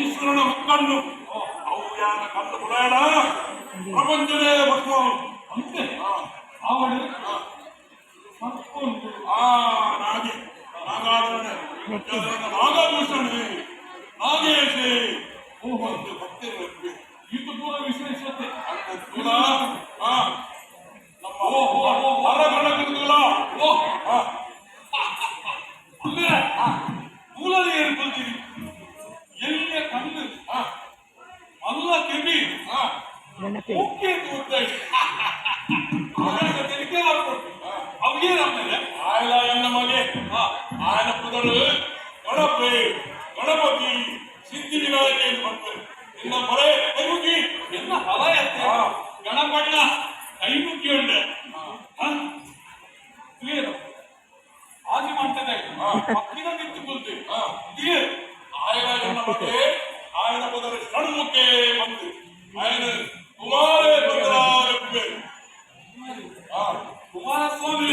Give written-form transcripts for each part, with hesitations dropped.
ಈಶ್ವರನ ಮಕ್ಕಳು ಅವು ಯಾರ ಕಲ್ಲು ಬುಡಾಡ ಪ್ರಪಂಚನೇ ಬಸವ ಅಂತೆ ಆವಡೆ ನಾಗೆ ನಾಗಾಧರಣ ನಾಗಭೂಷಣೆ ನಾಗೇಶೆ ಒಂದು ಭಕ್ತಿ ಇದು ಪೂರ ವಿಶೇಷತೆ ನಮ್ಮ ಮರಗಳ ಅಂದ್ರೆ ಮೂಲಲ್ಲಿ ಹೇಳ್ಕೊಳ್ತೀವಿ ಎಲ್ಲಿಯ ಕಣ್ಣು ಅಲ್ಲ ಕೆಮ್ಮಿ ಮುಖ್ಯ ತೆರಿಗೆ ಮಾಡ್ಕೊಟ್ಟು ಅವೇ ನಮ್ಮೇಲೆ ಆಯ್ಲ ಎನ್ನ ಮಗೆ ಆಯನ ಪುದರು ಗಣಪತಿ ಸಿದ್ಧಿ ವಿನಾಯಕ ಎಂದು ಬರ್ತಾರೆ ನಿನ್ನ ಹೊರೆ ಕೈಮುಖಿ ಎನ್ನ ಹೊಲ ಗಣಪಣ್ಣ ಕೈಮುಖಿ ಉಂಡೆ ಕ್ಲಿಯರ್ ಆಗಿ ಮಾಡ್ತೇನೆ ಪಕ್ಕಿನ ನಿಂತುಕೊಳ್ತೀವಿ ಕ್ಲಿಯರ್ ಆಯನ ಎನ್ನ ಮಗೆ ಆಯನ ಪುದರು ಷಣ್ಮುಖೆ ಬಂದು ಆಯನ ಕುಮಾರೇ ಬಂದರಾಗ ಕುಮಾರಸ್ವಾಮಿ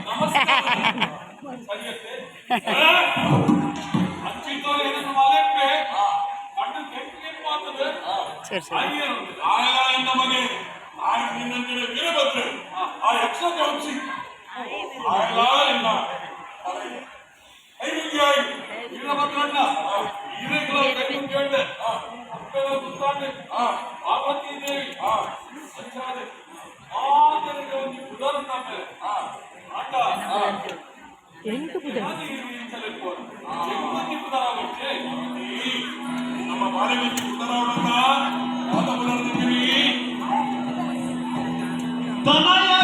ನಮಸ್ಕಾರ ಸರಿಯತ್ತೆ ಹಚ್ಚಿದ್ದವ್ರು ಏನನ್ನು ಮಾಲೇಪೆ ಕಣ್ಣು ಕೆಂಪು ಆಗ್ತದೆ ಆಯನ ಎನ್ನ ಮನೆ ಆಯನ ನಿನ್ನಂತೆ ವೀರಭದ್ರ ಆ ಯಕ್ಷಕ್ಕೆ ವಂಶಿ ಆಯನ ಎನ್ನ ಕೈಮುಗಿಯಾಗಿ ವೀರಭದ್ರಣ್ಣ ಹಿರೇಕಲ ಕೈಮುಗಿಯಂಡೆ ಅಪ್ಪನ ಸುತ್ತಾಂಡೆ ಪಾರ್ವತಿ ದೇವಿ ಸಂಚಾರೆ ಆತನಿಗೆ ಒಂದು ಉದಾಹರಣೆ ಮೇಲೆ ಆಟ ನಮ್ಮ ಬಾಲಕಿ ಉತ್ತರವನ್ನ ತನಯ